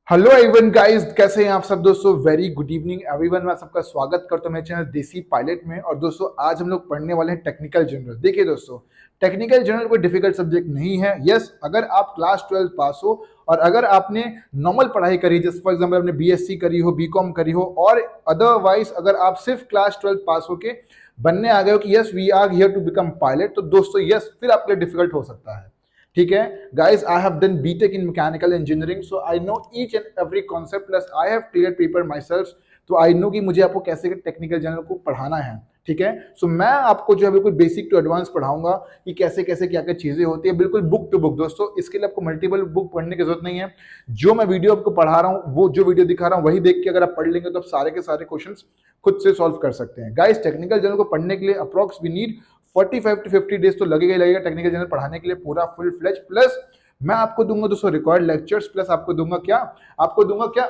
Hello everyone guys, कैसे हैं आप सब दोस्तों। Very good evening everyone. मैं सबका स्वागत करता हूं मेरे चैनल देसी पायलट में। और दोस्तों आज हम लोग पढ़ने वाले हैं टेक्निकल जनरल। देखिए दोस्तों, टेक्निकल जनरल कोई डिफिकल्ट सब्जेक्ट नहीं है। यस, अगर आप क्लास 12 पास हो और अगर आपने नॉर्मल पढ़ाई करी, जैसे फॉर एग्जाम्पल आपने बीएससी करी हो, बीकॉम करी हो, और अदरवाइज अगर आप सिर्फ क्लास 12 पास होके बनने आ गए हो कि yes we are here to become pilot, तो दोस्तों यस फिर आपके लिए डिफिकल्ट हो सकता है। ठीक है guys, I have done BTech in mechanical engineering, so I know each and every concept, plus I have clear paper myself. तो आई नो कि मुझे आपको कैसे टेक्निकल जनरल को पढ़ाना है। ठीक है, सो मैं आपको जो है बिल्कुल बेसिक टू एडवांस पढ़ाऊंगा कि कैसे कैसे क्या क्या चीजें होती है, बिल्कुल बुक टू बुक। दोस्तों इसके लिए आपको मल्टीपल बुक पढ़ने की जरूरत नहीं है। जो मैं वीडियो आपको पढ़ा रहा हूँ, वो जो वीडियो दिखा रहा हूँ वही देख के अगर आप पढ़ लेंगे तो आप सारे के सारे क्वेश्चंस खुद से सॉल्व कर सकते हैं। गाइस टेक्निकल जनरल को पढ़ने के लिए approx we need 45 to 50 days तो लगेगा ही लगेगा टेक्निकल जनरल पढ़ाने के लिए, पूरा फुल फ्लेज। प्लस मैं आपको दूंगा दोस्तों रिकॉर्ड लेक्चर्स, प्लस आपको दूंगा क्या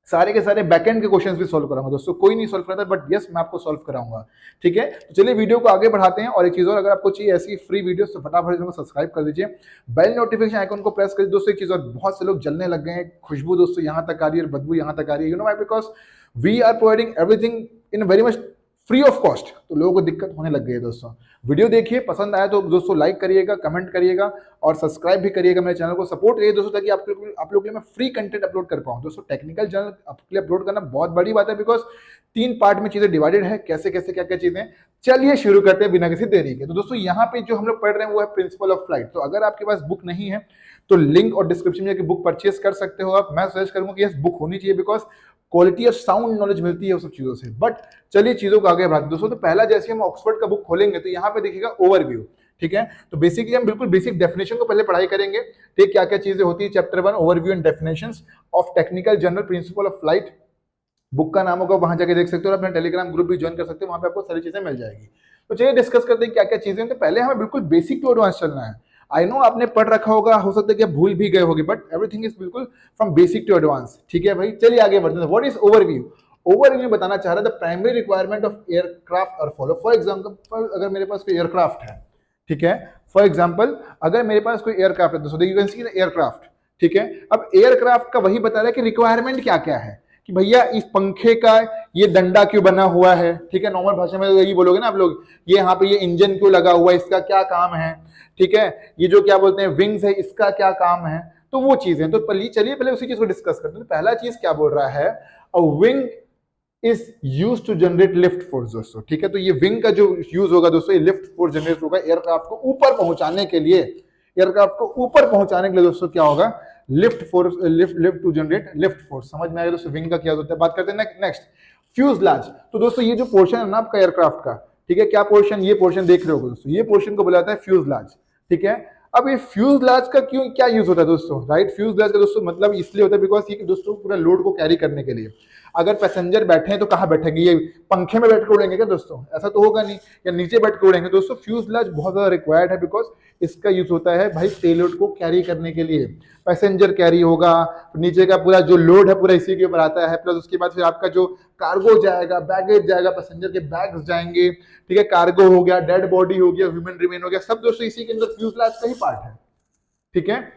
सारे के सारे बैकएंड के क्वेश्चंस भी सॉल्व कराऊंगा। दोस्तों कोई नहीं सॉल्व करता, बट यस मैं आपको सॉल्व कराऊंगा। ठीक है, तो चलिए वीडियो को आगे बढ़ाते हैं। और एक चीज और, अगर आपको चाहिए ऐसी फ्री वीडियो तो फटाफट इसको सब्सक्राइब कर दीजिए, बेल नोटिफिकेशन आइकन को प्रेस कर दीजिए। दोस्तों एक चीज और, बहुत से लोग जलने लग गए हैं, खुशबू दोस्तों यहाँ तक आ रही है, बदबू यहाँ तक आ रही है। You know why? Because we are providing everything in very much free of cost, तो लोगों को दिक्कत होने लग गई है। दोस्तों वीडियो देखिए, पसंद आया तो दोस्तों लाइक करिएगा, कमेंट करिएगा और सब्सक्राइब भी करिएगा। मेरे चैनल को सपोर्ट करिए दोस्तों, ताकि आप लोग के लिए मैं फ्री कंटेंट अपलोड कर पाऊँ। दोस्तों टेक्निकल चैनल आपके लिए अपलोड करना बहुत बड़ी बात है, बिकॉज 3 पार्ट में चीजें डिवाइडेड है, कैसे कैसे क्या क्या चीजें। चलिए शुरू करते हैं बिना किसी देरी के। तो दोस्तों यहाँ पे जो हम लोग पढ़ रहे हैं वो है प्रिंसिपल ऑफ फ्लाइट। तो अगर आपके पास बुक नहीं है तो लिंक और डिस्क्रिप्शन में बुक परचेस कर सकते हो आप। मैं सजेस्ट करूंगा कि यस बुक होनी चाहिए, because quality of sound knowledge मिलती है उस सब चीजों से। बट चलिए चीजों को आगे बढ़ाते दोस्तों। तो पहला, जैसे हम ऑक्सफोर्ड का बुक खोलेंगे तो यहाँ पे देखिएगा ओवरव्यू। ठीक है, तो बेसिकली हम बिल्कुल बेसिक डेफिनेशन को पहले पढ़ाई करेंगे। ठीक, क्या क्या चीजें होती है। Chapter 1 overview and definitions of technical general principle of flight, book का नाम होगा, वहां जाके देख सकते हो। और अपना टेलीग्राम ग्रुप भी ज्वाइन कर सकते हो, वहां पे आपको सारी चीजें मिल जाएगी। तो चलिए डिस्कस करते हैं क्या क्या चीजें। तो पहले हमें बिल्कुल बेसिक टू एडवांस चलना है। आई नो आपने पढ़ रखा होगा, हो सकता है कि आप भूल भी गए होगे, बट एवरीथिंग इज बिल्कुल फ्रॉम बेसिक टू एडवांस। ठीक है भाई, चलिए आगे बढ़ते हैं। What is overview? ओवरव्यू बताना चाह रहा है the primary requirement of aircraft और फॉलो। फॉर एग्जाम्पल अगर मेरे पास कोई एयरक्राफ्ट है, ठीक है, फॉर एग्जाम्पल अगर मेरे पास कोई एयरक्राफ्ट है दोस्तों, यू कैन सी एयरक्राफ्ट। ठीक है, अब एयरक्राफ्ट का वही बता रहा है कि रिक्वायरमेंट क्या क्या है, कि भैया इस पंखे का ये डंडा क्यों बना हुआ है। ठीक है, नॉर्मल भाषा में यही बोलोगे ना आप लोग, ये यहाँ पे ये इंजन क्यों लगा हुआ है, इसका क्या काम है। ठीक है, ये जो क्या बोलते हैं विंग्स है, इसका क्या काम है। तो वो चीज है। तो चलिए पहले उसी चीज को डिस्कस करते हैं। तो पहला चीज क्या बोल रहा है, a wing is use to generate lift force. दोस्तों ठीक है, तो ये विंग का जो यूज होगा दोस्तों, ये लिफ्ट फोर्स जनरेट होगा एयरक्राफ्ट को ऊपर पहुंचाने के लिए। एयरक्राफ्ट को ऊपर पहुंचाने के लिए दोस्तों क्या होगा, lift force, lift to generate lift force. समझ में आएगा दोस्तों विंग का क्या होता है। बात करते हैं नेक्स्ट, फ्यूजलाज। तो दोस्तों ये जो पोर्शन है ना आपका एयरक्राफ्ट का, ठीक है, क्या पोर्शन, ये पोर्शन देख रहे हो दोस्तों, ये पोर्शन को बोला जाता है फ्यूजलाज। ठीक है, अब ये फ्यूजलाज का क्यों क्या यूज होता है दोस्तों, राइट? फ्यूजलाज का दोस्तों मतलब इसलिए होता है बिकॉज ये दोस्तों पूरा लोड को कैरी करने के लिए। अगर पैसेंजर बैठे हैं तो कहाँ बैठेंगे, ये पंखे में बैठ के उड़ेंगे क्या दोस्तों? ऐसा तो होगा नहीं, या नीचे बैठ के उड़ेंगे दोस्तों। फ्यूजलाज बहुत ज्यादा रिक्वायर्ड है, बिकॉज इसका यूज होता है भाई पेलोड को कैरी करने के लिए। पैसेंजर कैरी होगा, नीचे का पूरा जो लोड है पूरा इसी के ऊपर आता है। प्लस उसके बाद फिर आपका जो कार्गो जाएगा, बैगेज जाएगा, पैसेंजर के बैग्स जाएंगे। ठीक है, कार्गो हो गया, डेड बॉडी हो गया, ह्यूमन रिमेन हो गया, सब दोस्तों इसी के अंदर फ्यूजलाज का ही पार्ट है। ठीक है,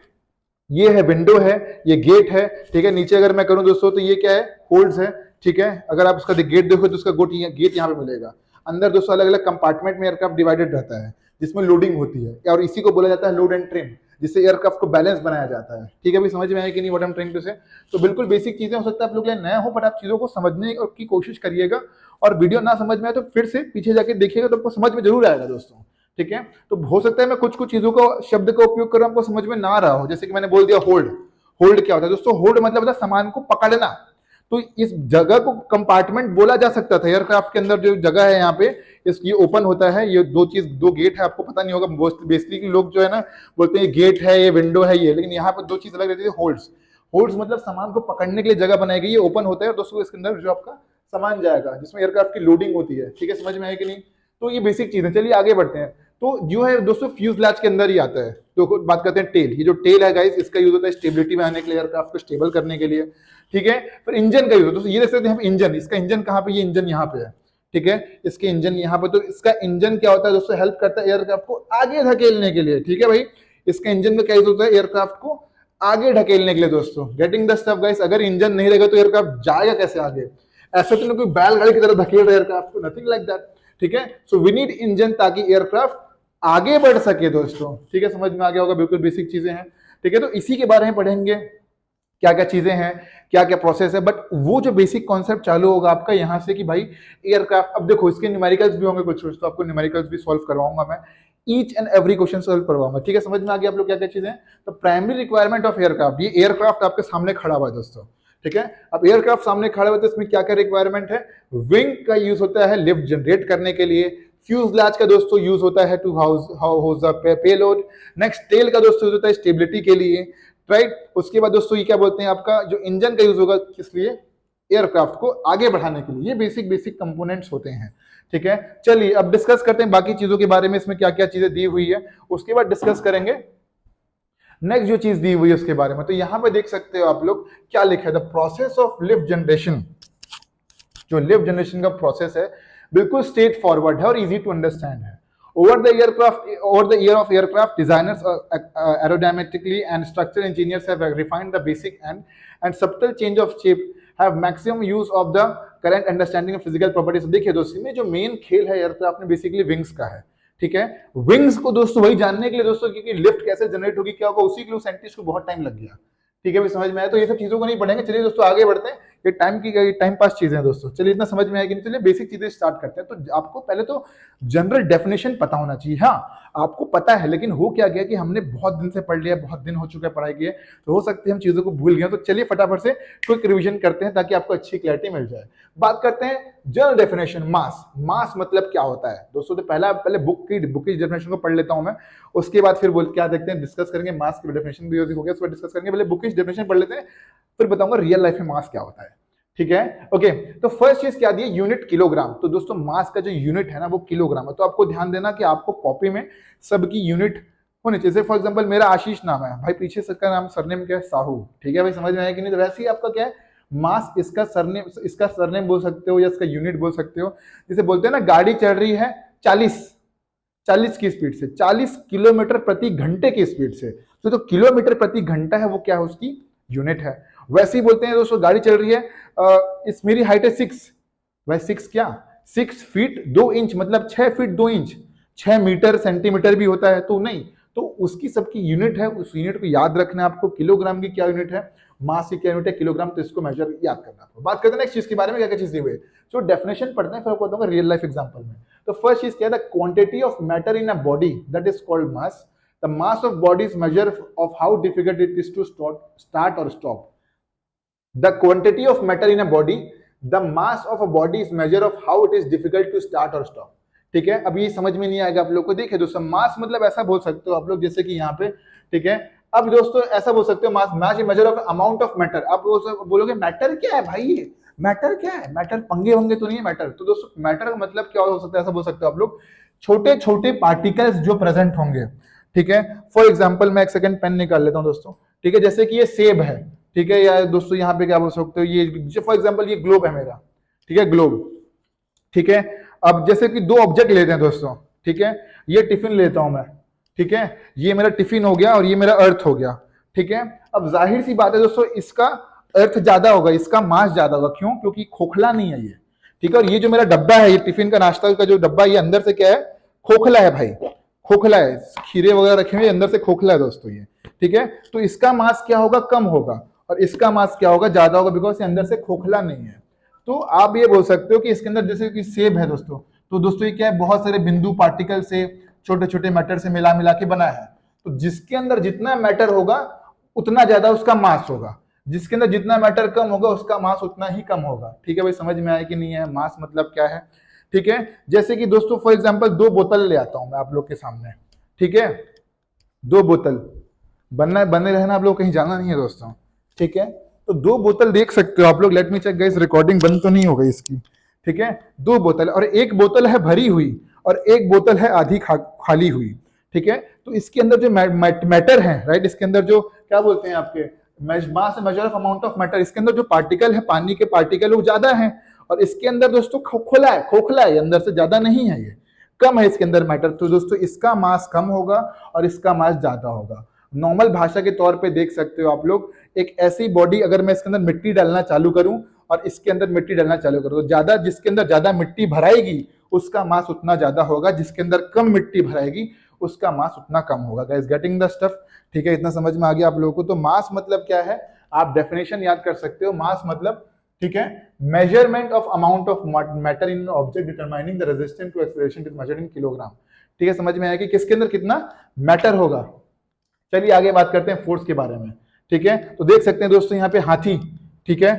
ये है विंडो है, ये गेट है। ठीक है, नीचे अगर मैं करूं दोस्तों तो ये क्या है, होल्ड्स है। ठीक है, अगर आप उसका गेट देखो तो उसका गेट यहाँ पे मिलेगा। अंदर दोस्तों अलग अलग कंपार्टमेंट में एयरक्राफ्ट डिवाइडेड रहता है, जिसमें लोडिंग होती है, और इसी को बोला जाता है लोड एंड ट्रिम, जिससे एयरक्राफ्ट को बैलेंस बनाया जाता है। ठीक है, अभी समझ में आया कि नहीं what I am trying to say? तो बिल्कुल बेसिक चीजें, हो सकता है आप लोग लिए नया हो, बट आप चीजों को समझने की कोशिश करिएगा। और वीडियो ना समझ में आए तो फिर से पीछे जाके देखिएगा, तो आपको समझ में जरूर आएगा दोस्तों। ठीक है, तो हो सकता है मैं कुछ कुछ चीजों को, शब्द का उपयोग कर रहा हूं, आपको समझ में ना आ रहा हो। जैसे कि मैंने बोल दिया होल्ड। होल्ड क्या होता है दोस्तों? होल्ड मतलब होता है सामान को पकड़ना। तो इस जगह को कंपार्टमेंट बोला जा सकता था। एयरक्राफ्ट के अंदर जो जगह है यहाँ पे, ये ओपन होता है, ये दो गेट है, आपको पता नहीं होगा बेसिकली लोग जो है ना बोलते हैं गेट है, ये विंडो है, ये, लेकिन यहाँ पर दो चीज अलग रहती है, होल्ड्स। होल्ड्स मतलब सामान को पकड़ने के लिए जगह बनाई गई, ये ओपन होता है और दोस्तों इसके अंदर जो आपका सामान जाएगा, जिसमें एयरक्राफ्ट की लोडिंग होती है। ठीक है, समझ में आया कि नहीं? तो ये बेसिक चीज है। चलिए आगे बढ़ते हैं। तो जो है दोस्तों फ्यूजलाज के अंदर ही आता है। तो बात करते हैं टेल। ये जो टेल है गाइस, इसका यूज होता है स्टेबिलिटी में आने के लिए, एयरक्राफ्ट को स्टेबल करने के लिए। ठीक है, फिर इंजन का यूज दोस्तों, ये देख सकते हैं इंजन, इसका इंजन कहाँ पे, ये इंजन यहाँ पे है। ठीक है, इसके इंजन यहाँ पे, तो इसका इंजन क्या होता है दोस्तों, हेल्प करता है एयरक्राफ्ट को आगे धकेलने के लिए। ठीक है भाई, इसका इंजन का क्या यूज होता है, एयरक्राफ्ट को आगे ढकेलने के लिए दोस्तों। गेटिंग द स्टफ गाइस, अगर इंजन नहीं रहेगा तो एयरक्राफ्ट जाएगा कैसे आगे? ऐसे तो नहीं कोई बैलगाड़ी की तरह धकेल रहे एयरक्राफ्ट को, नथिंग लाइक दैट। ठीक है, सो वी नीड इंजन ताकि एयरक्राफ्ट आगे बढ़ सके दोस्तों। ठीक है, समझ में आ गया होगा, बिल्कुल बेसिक चीजें हैं। ठीक है, तो इसी के बारे में पढ़ेंगे, क्या क्या चीजें हैं, क्या क्या प्रोसेस है। बट वो जो बेसिक कॉन्सेप्ट चालू होगा आपका यहाँ से कि भाई एयरक्राफ्ट, अब देखो इसके न्यूमेरिकल्स भी होंगे कुछ कुछ, तो आपको न्यूमेरिकल्स भी सॉल्व करवाऊंगा मैं, each and every question solve करवाऊंगा। ठीक है, समझ में आ गया आप लोग क्या क्या चीजें। तो प्राइमरी रिक्वायरमेंट ऑफ एयरक्राफ्ट, ये एयरक्राफ्ट आपके सामने खड़ा हुआ है दोस्तों। ठीक है, अब एयरक्राफ्ट सामने खड़ा हुआ है तो इसमें क्या क्या रिक्वायरमेंट है? विंग का यूज होता है लिफ्ट जनरेट करने के लिए, फ्यूजलैज का दोस्तों यूज होता है to house the payload, next tail का दोस्तों यूज होता है स्टेबिलिटी के लिए, राइट। उसके बाद दोस्तों ये क्या बोलते हैं, आपका जो इंजन का यूज होगा किस लिए? एयरक्राफ्ट को आगे बढ़ाने के लिए। ये बेसिक बेसिक कंपोनेंट्स होते हैं। ठीक है, चलिए अब डिस्कस करते हैं बाकी चीजों के बारे में, इसमें क्या क्या चीजें दी हुई है उसके बाद डिस्कस करेंगे नेक्स्ट जो चीज दी हुई है उसके बारे में। तो यहां पे देख सकते हो आप लोग क्या लिखा है, the process of lift generation. जो लिफ्ट जनरेशन का प्रोसेस है बिल्कुल स्ट्रेट फॉरवर्ड है और इजी टू अंडरस्टैंड है। Over the year of aircraft, designers aerodynamically and structural engineers have refined the basic and subtle change of shape, have maximum use of the current understanding of physical properties। देखिए दोस्तों, में जो main खेल है aircraft में basically wings का है। ठीक है, विंग्स को दोस्तों वही जानने के लिए दोस्तों, क्योंकि लिफ्ट कैसे जनरेट होगी क्या होगा, उसी के लिए साइंटिस्ट को बहुत टाइम लग गया। ठीक है, भी समझ में आया। तो ये सब चीजों को नहीं पढ़ेंगे, चलिए दोस्तों आगे बढ़ते हैं। ये टाइम पास चीजें हैं दोस्तों। चलिए इतना समझ में आया कि नहीं, चलिए बेसिक चीजें स्टार्ट करते हैं। तो आपको पहले तो जनरल डेफिनेशन पता होना चाहिए। हाँ, आपको पता है, लेकिन हो क्या गया कि हमने बहुत दिन से पढ़ लिया, बहुत दिन हो चुका है पढ़ाई किए, तो हो सकते हैं हम चीजों को भूल गए। तो चलिए फटाफट से क्विक रिवीजन करते हैं ताकि आपको अच्छी क्लैरिटी मिल जाए। बात करते हैं जनरल डेफिनेशन। मास, मास मतलब क्या होता है दोस्तों? तो पहले बुक की डेफिनेशन को पढ़ लेता हूं मैं, उसके बाद फिर बोल क्या देखते हैं, डिस्कस करेंगे। मास की डेफिनेशन भी हो गया, उसको डिस्कस करेंगे। पहले बुक की डेफिनेशन पढ़ लेते हैं, फिर बताऊंगा रियल लाइफ में मास क्या होता है। ठीक है, ओके। तो फर्स्ट चीज क्या दी है? Unit kilogram. तो दोस्तों मास का जो यूनिट है ना वो किलोग्राम है। तो आपको ध्यान देना कि आपको कॉपी में सबकी यूनिट होनी चाहिए। फॉर एग्जांपल मेरा आशीष नाम है भाई, पीछे सबका नाम सरनेम क्या है? साहू। ठीक है भाई, समझ में आया कि नहीं? तो वैसे ही आपका क्या है, मास, इसका सरनेम बोल सकते हो या इसका यूनिट बोल सकते हो। जैसे बोलते हैं ना, गाड़ी चल रही है 40 की स्पीड से, 40 किलोमीटर प्रति घंटे की स्पीड से, तो जो किलोमीटर प्रति घंटा है वो क्या है? उसकी यूनिट है। वैसे ही बोलते हैं दोस्तों, गाड़ी चल रही है, इस मेरी हाइट है 6, वह 6 क्या? 6 फीट 2 इंच, मतलब 6 फीट 2 इंच। 6 मीटर सेंटीमीटर भी होता है तो नहीं, तो उसकी सबकी यूनिट है, उस यूनिट को याद रखना है आपको। किलोग्राम की क्या यूनिट है, मास की क्या यूनिट है, किलोग्राम, तो इसको मेजर याद करना है। बात करते हैं नेक्स्ट चीज के बारे में, क्या क्या चीज दी हुई है। जो डेफिनेशन पढ़ते हैं फिर आपको बताऊंगा रियल लाइफ एग्जांपल में। तो फर्स्ट चीज क्या है, the quantity of matter in a body that is called mass. The mass of body is measure of how difficult it is to start और stop. The quantity of matter in a body, the mass of a body is measure of how it is difficult to start or stop। ठीक है, अब ये समझ में नहीं आएगा आप लोग को। देखिए दोस्तों, मास मतलब ऐसा बोल सकते हो आप लोग, जैसे कि यहाँ पे, ठीक है। अब दोस्तों ऐसा बोल सकते हो, mass measure of amount of matter. आप बोलोगे मैटर क्या है भाई, मैटर क्या है? मैटर पंगे होंगे तो नहीं है मैटर। तो दोस्तों मैटर का मतलब क्या हो सकता है, ऐसा बोल सकते हो आप लोग, छोटे छोटे पार्टिकल्स जो प्रेजेंट होंगे। ठीक है, फॉर एग्जाम्पल मैं एक सेकंड पेन निकाल लेता हूँ दोस्तों। ठीक है, जैसे कि ये सेब है, ठीक है, या दोस्तों यहाँ पे क्या बोल सकते हो, ये फॉर एग्जांपल ये ग्लोब है मेरा। ठीक है, ग्लोब। ठीक है, अब जैसे कि दो ऑब्जेक्ट लेते हैं दोस्तों। ठीक है, ये टिफिन लेता हूं मैं। ठीक है, ये मेरा टिफिन हो गया और ये मेरा अर्थ हो गया। ठीक है, अब जाहिर सी बात है दोस्तों, इसका अर्थ ज्यादा होगा, इसका मास ज्यादा होगा। क्यों? क्योंकि खोखला नहीं है ये। ठीक है, और ये जो मेरा डब्बा है, ये टिफिन का नाश्ता का जो डब्बा, ये अंदर से क्या है? खोखला है भाई, खोखला है। खीरे वगैरह रखे हुए, अंदर से खोखला है दोस्तों ये। ठीक है, तो इसका मास क्या होगा? कम होगा। और इसका मास क्या होगा? ज्यादा होगा, बिकॉज ये अंदर से खोखला नहीं है। तो आप ये बोल सकते हो कि इसके अंदर जैसे कि सेब है दोस्तों, तो दोस्तों ये क्या है? बहुत सारे बिंदु पार्टिकल से, छोटे छोटे मैटर से मिला मिला के बना है। तो जिसके अंदर जितना मैटर होगा उतना ज्यादा उसका मास होगा, जिसके अंदर जितना मैटर कम होगा उसका मास उतना ही कम होगा। ठीक है भाई, समझ में आया कि नहीं है मास मतलब क्या है? ठीक है, जैसे कि दोस्तों फॉर एग्जाम्पल 2 बोतल ले आता हूं मैं आप लोग के सामने। ठीक है, 2 बोतल, बने रहना आप लोग, कहीं जाना नहीं है दोस्तों। ठीक है, तो 2 बोतल देख सकते हो आप लोग। Let me check guys, recording बंद तो नहीं हो गई इसकी। ठीक है, 2 बोतल, और एक बोतल है भरी हुई और एक बोतल है आधी खाली हुई। ठीक है, तो इसके अंदर जो मैटर है, राइट, इसके अंदर जो क्या बोलते हैं आपके mass measure of amount of matter, इसके अंदर जो पार्टिकल है, पानी के पार्टिकल, वो ज्यादा है। और इसके अंदर दोस्तों खोखला है, अंदर से ज्यादा नहीं है, ये कम है इसके अंदर मैटर। तो दोस्तों इसका मास कम होगा और इसका मास ज्यादा होगा। नॉर्मल भाषा के तौर पे देख सकते हो आप लोग, एक ऐसी बॉडी अगर मैं इसके अंदर मिट्टी डालना चालू करूं और इसके अंदर मिट्टी डालना चालू करूं, तो ज्यादा जिसके अंदर ज्यादा मिट्टी भराएगी उसका मास उतना ज्यादा होगा, जिसके अंदर कम मिट्टी भराएगी उसका मास उतना कम होगा। Guys getting the stuff? ठीक है, इतना समझ में आ गया आप लोगों को? तो मास मतलब क्या है, आप डेफिनेशन याद कर सकते हो। मास मतलब, ठीक है, measurement of amount of matter in object determining the resistance to acceleration is measured in kilogram. ठीक है, समझ में आया कि किसके अंदर कितना मैटर होगा। चलिए आगे बात करते हैं फोर्स के बारे में। ठीक है, तो देख सकते हैं दोस्तों यहाँ पे हाथी, ठीक है,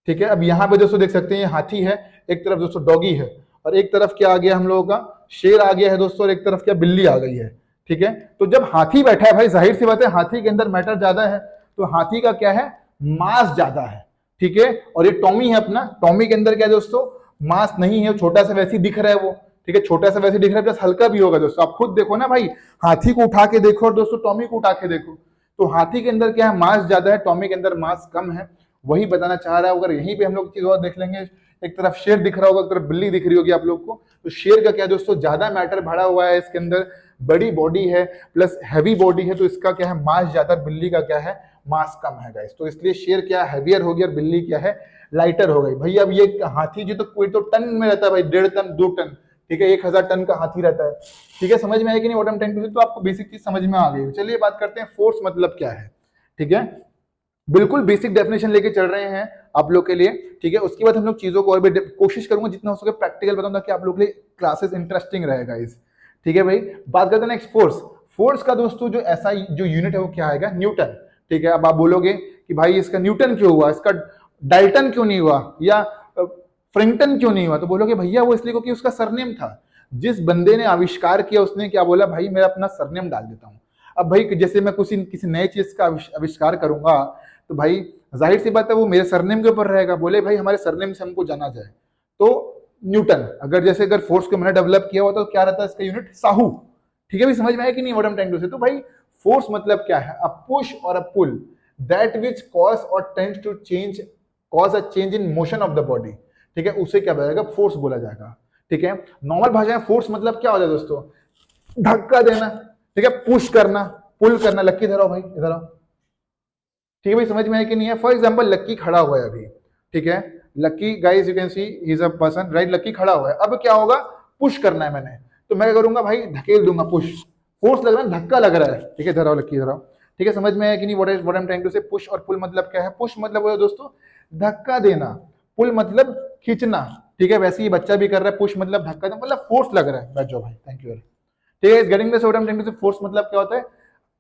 ठीक है। अब यहाँ पे दोस्तों देख सकते हैं ये हाथी है, एक तरफ दोस्तों डॉगी है, और एक तरफ क्या आ गया हम लोगों का, शेर आ गया है दोस्तों, और एक तरफ क्या बिल्ली आ गई है। ठीक है, तो जब हाथी बैठा है भाई, जाहिर सी बात है हाथी के अंदर मैटर ज्यादा है, तो हाथी का क्या है, मास ज्यादा है। ठीक है, और ये टॉमी है अपना, टॉमी के अंदर क्या है दोस्तों, मास नहीं है, छोटा सा वैसे दिख रहा है वो। ठीक है, छोटा सा वैसे दिख रहा है, प्लस हल्का भी होगा दोस्तों। आप खुद देखो ना भाई, हाथी को उठा के देखो और दोस्तों टॉमी को उठा के देखो, तो हाथी के अंदर क्या है, मास ज्यादा है, टॉमी के अंदर मास कम है। वही बताना चाह रहा है। अगर यहीं पे हम लोग चीज और देख लेंगे, एक तरफ शेर दिख रहा होगा, एक तरफ बिल्ली दिख रही होगी आप लोग को, तो शेर का क्या दोस्तों, ज्यादा मैटर भरा हुआ है इसके अंदर, बड़ी बॉडी है प्लस हैवी बॉडी है, तो इसका क्या है, मास ज्यादा, बिल्ली का क्या है, मास कम है गाइस। तो इसलिए शेर क्या हैवियर हो गया और बिल्ली क्या है, लाइटर हो गई। भाई अब ये हाथी जी तो कोई तो टन में रहता है भाई, 1.5 टन 2 टन, ठीक है, 1000 टन का हाथी रहता है। ठीक है, समझ में आया कि नहीं what I am trying to say? तो आपको बेसिक चीज समझ में आ गई। चलिए बात करते हैं फोर्स मतलब क्या है। ठीक है, बिल्कुल बेसिक डेफिनेशन लेके चल रहे हैं आप लोग के लिए। ठीक है, उसके बाद हम लोग चीजों को और भी कोशिश करूंगा जितना हो सके प्रैक्टिकल बताऊंगा कि आप लोग के लिए क्लासेस इंटरेस्टिंग रहेगा इस। ठीक है भाई, बात करते हैं नेक्स्ट फोर्स। फोर्स का दोस्तों जो ऐसा जो यूनिट है वो क्या आएगा, न्यूटन। ठीक है, अब आप बोलोगे कि भाई इसका न्यूटन क्यों हुआ, इसका डाल्टन क्यों नहीं हुआ, या फ्रिंगटन क्यों नहीं हुआ? तो बोलोगे भैया वो इसलिए क्योंकि उसका सरनेम था। जिस बंदे ने आविष्कार किया उसने क्या बोला, भाई मैं अपना सरनेम डाल देता हूँ। अब भाई जैसे मैं किसी नए चीज का आविष्कार करूंगा, तो भाई जाहिर सी बात है वो मेरे सरनेम के ऊपर रहेगा। बोले भाई हमारे सरनेम से हमको जाना जाए, तो न्यूटन। अगर जैसे अगर फोर्स को मैंने डेवलप किया हुआ तो क्या रहता है इसका यूनिट, साहू। ठीक है भाई, समझ में आया कि नहीं what I am trying to say? तो भाई फोर्स मतलब क्या है, a push or a pull that which cause or tends to change, cause a change in motion of the body. ठीक है, उसे क्या बोला जाएगा, फोर्स बोला जाएगा। ठीक है, नॉर्मल भाषा में फोर्स मतलब क्या हो जाए दोस्तों, धक्का देना। ठीक है, पुश करना, पुल करना। लक्की इधर आओ भाई, इधर आओ। ठीक है भाई, समझ में आया कि नहीं है? फॉर एग्जाम्पल लक्की खड़ा हुआ है अभी, ठीक है, Lucky guys you can see he is a person, right? Lucky खड़ा हुआ है, अब क्या होगा, पुश करना है मैंने, तो मैं करूंगा भाई धकेल दूंगा, पुश, फोर्स लग रहा है, धक्का लग रहा है। ठीक है, धराओ लक्की धराओ। ठीक है, समझ में आया कि नहीं what I am trying to say? Push और पुल मतलब क्या है? पुश मतलब वो है दोस्तों धक्का देना, पुल मतलब खींचना। ठीक है, वैसे ही बच्चा भी कर रहा है, पुश मतलब धक्का देना, मतलब फोर्स लग रहा है। बैठ जाओ भाई, थैंक यू। ठीक है, getting this what I am trying to say? Force मतलब क्या होता है,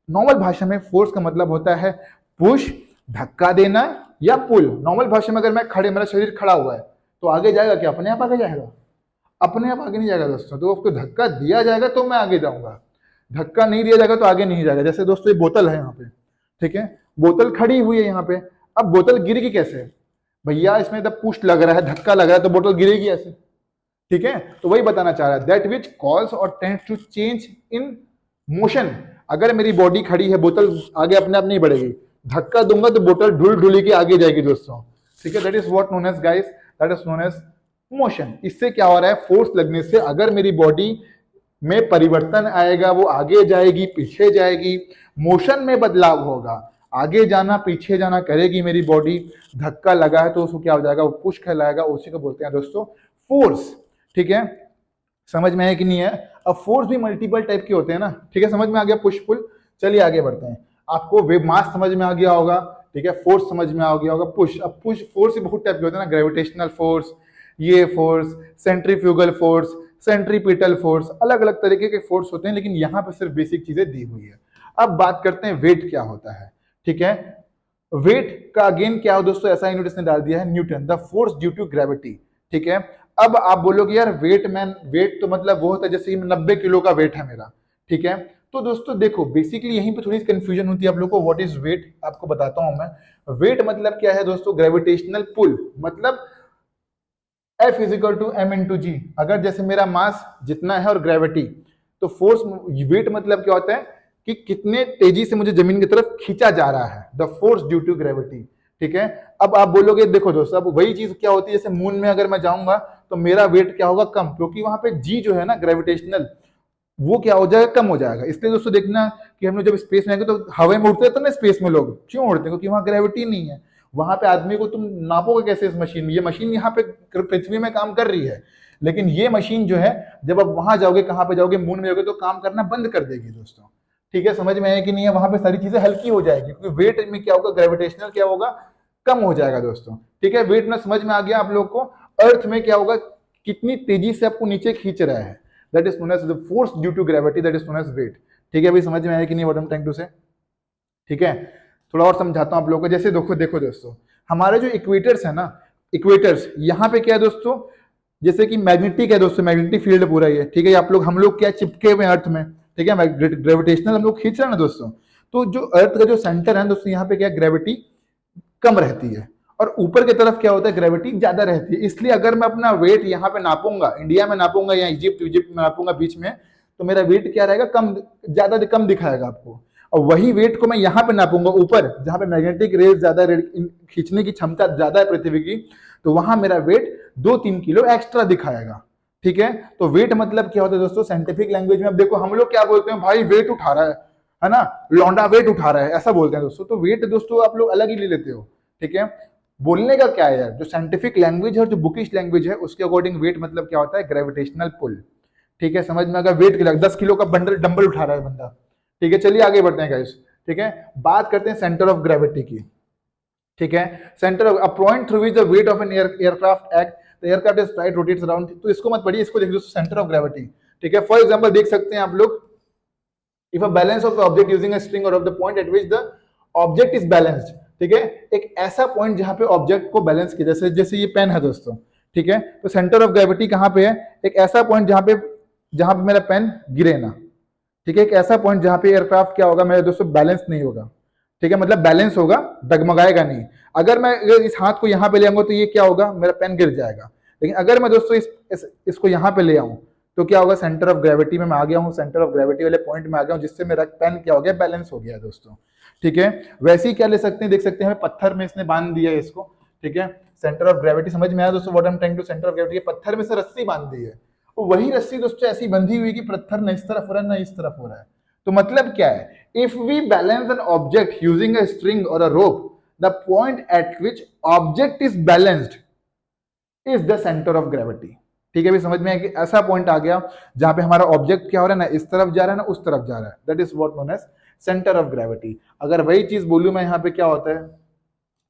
नॉर्मल भाषा में फोर्स का मतलब होता है पुश, धक्का देना, या पुल। नॉर्मल भाषा में अगर मैं खड़े, मेरा शरीर खड़ा हुआ है, तो आगे जाएगा क्या, अपने आप आगे जाएगा? अपने आप आगे नहीं जाएगा दोस्तों, तो उसको धक्का दिया जाएगा तो मैं आगे जाऊंगा, धक्का नहीं दिया जाएगा तो आगे नहीं जाएगा। जैसे दोस्तों ये बोतल है यहाँ पे, ठीक है, बोतल खड़ी हुई है यहाँ पे, अब बोतल गिरेगी कैसे भैया, इसमें जब पुश लग रहा है, धक्का लग रहा है, तो बोतल गिरेगी ऐसे। ठीक है, तो वही बताना चाह रहा है, that which cause or tends to change in motion. अगर मेरी बॉडी खड़ी है, बोतल आगे अपने आप नहीं बढ़ेगी, धक्का दूंगा तो बोतल ढुल ढुली के आगे जाएगी दोस्तों। ठीक है, that is what known as guys, that is known as motion. इससे क्या हो रहा है, फोर्स लगने से अगर मेरी बॉडी में परिवर्तन आएगा, वो आगे जाएगी, पीछे जाएगी, मोशन में बदलाव होगा, आगे जाना पीछे जाना करेगी मेरी बॉडी। धक्का लगा है तो उसको क्या हो जाएगा, वो पुश कहलाएगा, उसी को बोलते हैं दोस्तों फोर्स। ठीक है, समझ में है कि नहीं है? अब फोर्स भी मल्टीपल टाइप के होते हैं ना। ठीक है, समझ में आ गया पुश पुल? चलिए आगे बढ़ते हैं। आपको वेव मास समझ में आ गया होगा, ठीक है, फोर्स समझ में आ गया होगा, पुश। अब पुश फोर्स भी बहुत टाइप के होते हैं ना, ग्रेविटेशनल फोर्स, ये force, centrifugal force, centripetal force, अलग अलग तरीके के फोर्स होते हैं, लेकिन यहाँ पे सिर्फ बेसिक चीजें दी हुई है। अब बात करते हैं वेट क्या होता है। ठीक है, वेट का अगेन क्या हो दोस्तों, ऐसा यूनिट इसने डाल दिया है, Newton, the force due to gravity. ठीक है, अब आप बोलोगे यार वेट मैन, वेट तो मतलब वो होता है जैसे 90 किलो का वेट है मेरा। ठीक है, तो दोस्तों देखो बेसिकली यहीं पे थोड़ी सी कंफ्यूजन होती है आप लोगों को। व्हाट इज वेट, आपको बताता हूं मैं। वेट मतलब क्या है दोस्तों, ग्रेविटेशनल पुल, मतलब F equal to m into g. अगर जैसे मेरा मास जितना है और ग्रेविटी, तो फोर्स, वेट मतलब क्या होता है कि कितने तेजी से मुझे जमीन की तरफ खींचा जा रहा है, the force due to gravity. ठीक है, अब आप बोलोगे देखो दोस्तों, अब वही चीज क्या होती है, जैसे मून में अगर मैं जाऊंगा तो मेरा वेट क्या होगा, कम, क्योंकि वहां पे जी जो है ना ग्रेविटेशनल, वो क्या हो जाएगा, कम हो जाएगा। इसलिए दोस्तों देखना कि हम लोग जब स्पेस में आएंगे तो हवा में उड़ते हैं तो ना स्पेस में लोग क्यों उड़ते हैं, क्योंकि वहां ग्रेविटी नहीं है। वहां पे आदमी को तुम नापोगे कैसे इस मशीन में, ये मशीन यहाँ पे पृथ्वी में काम कर रही है, लेकिन ये मशीन जो है जब आप वहां जाओगे, कहाँ पे जाओगे, मून में जाओगे तो काम करना बंद कर देगी दोस्तों। ठीक है, समझ में आया कि नहीं है, वहां पे सारी चीजें हल्की हो जाएगी क्योंकि वेट में क्या होगा, ग्रेविटेशनल क्या होगा, कम हो जाएगा दोस्तों। ठीक है, वेट में समझ में आ गया आप लोग को। अर्थ में क्या होगा, कितनी तेजी से आपको नीचे खींच रहा है, that is known as the force due to gravity, that is known as weight. ठीक है, अभी समझ में आया कि नहीं what I am trying to say. ठीक है, थोड़ा और समझाता हूं आप लोगों को। जैसे देखो देखो दोस्तों, हमारे जो इक्वेटर्स है ना, इक्वेटर्स यहाँ पे क्या है दोस्तों, जैसे कि मैग्नेटिक है दोस्तों, मैग्नेटिक फील्ड पूरा ही है। ठीक है, आप लोग हम लोग क्या चिपके हुए अर्थ में, ठीक है, ग्रेविटेशनल हम लोग खींच रहे हैं ना दोस्तों। तो जो अर्थ का जो सेंटर है दोस्तों, यहाँ पे क्या ग्रेविटी कम रहती है और ऊपर की तरफ क्या होता है, ग्रेविटी ज्यादा रहती है। इसलिए अगर मैं अपना वेट यहाँ पे नापूंगा, इंडिया में नापूंगा या इजिप्ट इजिप्ट में नापूंगा बीच में, तो मेरा वेट क्या रहेगा, कम, ज्यादा कम दिखाएगा आपको। और वही वेट को मैं यहाँ पे नापूंगा ऊपर, जहां पे मैग्नेटिक रेज ज्यादा खींचने की क्षमता ज्यादा है पृथ्वी की, तो वहां मेरा वेट 2-3 किलो एक्स्ट्रा दिखाएगा। ठीक है, तो वेट मतलब क्या होता है दोस्तों साइंटिफिक लैंग्वेज में। अब देखो हम लोग क्या बोलते हैं, भाई वेट उठा रहा है ना, लौंडा वेट उठा रहा है, ऐसा बोलते हैं दोस्तों। तो वेट दोस्तों आप लोग अलग ही ले लेते हो। ठीक है, बोलने का क्या है यार, जो साइंटिफिक लैंग्वेज है और जो बुकिश लैंग्वेज है उसके अकॉर्डिंग वेट मतलब क्या होता है, ग्रेविटेशनल पुल। ठीक है, समझ में अगर वेट के 10 किलो का बंडल डंबल उठा रहा है बंदा। ठीक है, चलिए आगे बढ़ते हैं गाइस। ठीक है, बात करते हैं सेंटर ऑफ ग्रेविटी की। ठीक है, centre of a point through which the weight of an aircraft act, the aircraft is flight rotates around. तो इसको मत पढ़िए, इसको देख दोस्तों, सेंटर ऑफ ग्रेविटी। ठीक है, फॉर एग्जांपल देख सकते हैं आप लोग, if a balance of the object using a string or of the point at which the object is balanced। ठीक है, एक ऐसा पॉइंट जहां पे ऑब्जेक्ट को बैलेंस किया, जैसे जैसे ये पेन है दोस्तों। ठीक है, तो सेंटर ऑफ ग्रेविटी कहां पे है, एक ऐसा पॉइंट जहां पे मेरा पेन गिरे ना। ठीक है, एक ऐसा पॉइंट जहां पे एयरक्राफ्ट क्या होगा मेरा दोस्तों, बैलेंस नहीं होगा। ठीक है, मतलब बैलेंस होगा, डगमगाएगा नहीं। अगर मैं इस हाथ को यहाँ पे ले आऊंगा तो ये क्या होगा, मेरा पेन गिर जाएगा। लेकिन अगर मैं दोस्तों इसको यहाँ पे ले आऊं तो क्या होगा, सेंटर ऑफ ग्रेविटी में मैं आ गया हूँ, सेंटर ऑफ ग्रेविटी वाले पॉइंट में आ गया हूँ, जिससे मेरा पेन क्या हो गया, बैलेंस हो गया दोस्तों। ठीक है, वैसे ही क्या ले सकते हैं, देख सकते हैं हमें पत्थर में इसने बांध दिया है इसको। ठीक है, सेंटर ऑफ ग्रेविटी समझ में आया दोस्तों, what I am trying to, centre of gravity पत्थर में से रस्सी बांध दी है। तो वही रस्सी दोस्तों ऐसी बंधी हुई कि पत्थर न इस तरफ हो रहा है ना इस तरफ हो रहा है। तो मतलब क्या है, if we balance an object using a string और a rope, the point at which object is balanced is the centre of gravity. ठीक है, भी समझ में है कि ऐसा पॉइंट आ गया जहां पे हमारा ऑब्जेक्ट क्या हो रहा है ना, इस तरफ जा रहा है ना उस तरफ जा रहा है, that is what known as centre of gravity. अगर वही चीज बोलूं मैं यहाँ पे क्या होता है।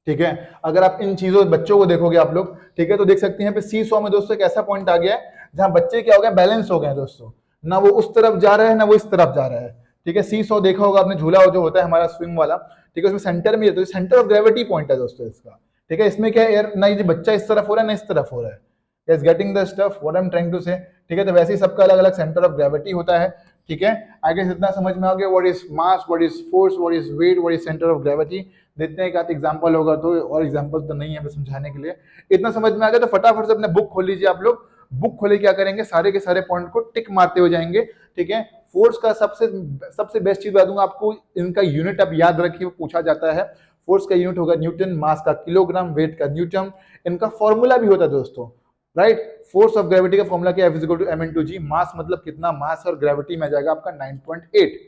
ठीक है, अगर आप इन चीजों बच्चों को देखोगे आप लोग, ठीक है, तो देख सकते हैं पे सी सॉ में दोस्तों एक ऐसा पॉइंट आ गया है जहां बच्चे क्या हो गया, बैलेंस हो गए दोस्तों, ना वो उस तरफ जा रहा है ना वो इस तरफ जा रहा है। ठीक है, सी सॉ देखा होगा आपने, झूला जो होता है हमारा स्विंग वाला। ठीक है, उसमें सेंटर में तो सेंटर ऑफ ग्रेविटी पॉइंट है दोस्तों इसका। ठीक है, इसमें क्या है, ना ये बच्चा इस तरफ हो रहा है ना इस तरफ हो रहा है, is getting the stuff what I am trying to say. ठीक है, तो वैसे ही सबका अलग अलग सेंटर ऑफ ग्रेविटी होता है। ठीक है, आगे इतना समझ में आ गया, what is mass, what is force, what is weight, what is centre of gravity. देखते हैं एक आध एग्जांपल होगा तो, और एग्जांपल तो नहीं है समझाने के लिए। इतना समझ में आ गया तो फटाफट से अपने बुक खोल लीजिए आप लोग। बुक खोले क्या करेंगे, सारे के सारे पॉइंट को टिक मारते हो जाएंगे। ठीक है, फोर्स का सबसे सबसे बेस्ट चीज बता दूंगा आपको, इनका यूनिट आप याद रखिए, पूछा जाता है। फोर्स का यूनिट होगा न्यूटन, मास का किलोग्राम, वेट का न्यूटन। इनका फॉर्मूला भी होता है दोस्तों, राइट। फोर्स ऑफ ग्रेविटी का फॉर्मूला क्या है, F = m×g। मास मतलब कितना मास, और ग्रेविटी में जाएगा आपका 9.8।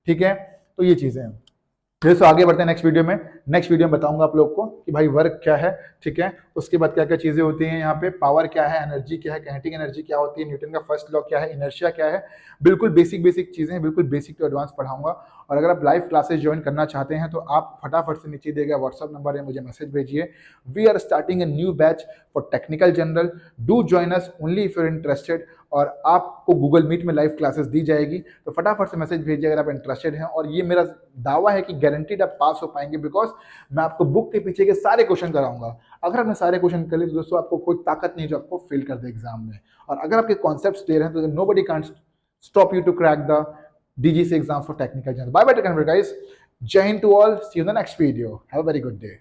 ठीक है, तो ये चीजें हैं। तो आगे बढ़ते हैं नेक्स्ट वीडियो में। नेक्स्ट वीडियो में बताऊंगा आप लोग को कि भाई वर्क क्या है। ठीक है, उसके बाद क्या क्या चीजें होती हैं यहाँ पे, पावर क्या है, एनर्जी क्या है, काइनेटिक एनर्जी क्या होती है, न्यूटन का फर्स्ट लॉ क्या है, इनर्शिया क्या है। बिल्कुल बेसिक बेसिक चीजें, बिल्कुल बेसिक टू एडवांस पढ़ाऊंगा। और अगर आप लाइव क्लासेस ज्वाइन करना चाहते हैं तो आप फटाफट से नीचे दिए गए व्हाट्सअप नंबर है, मुझे मैसेज भेजिए। We are starting a new batch for technical general, do join us only if you are interested. और आपको गूगल मीट में लाइव क्लासेस दी जाएगी, तो फटाफट से मैसेज भेजिए अगर आप इंटरेस्टेड हैं। और ये मेरा दावा है कि गारंटीड आप पास हो पाएंगे, बिकॉज मैं आपको बुक के पीछे के सारे क्वेश्चन कराऊंगा। अगर आपने सारे क्वेश्चन कर लिए तो दोस्तों आपको कोई ताकत नहीं जो आपको फेल कर दे एग्जाम में। और अगर आपके कॉन्सेप्ट्स क्लियर हैं तो nobody can stop you to crack the DGC exam for technical general. Bye bye technical guys, जय हिंद to all, see you in the next video, have a very good day.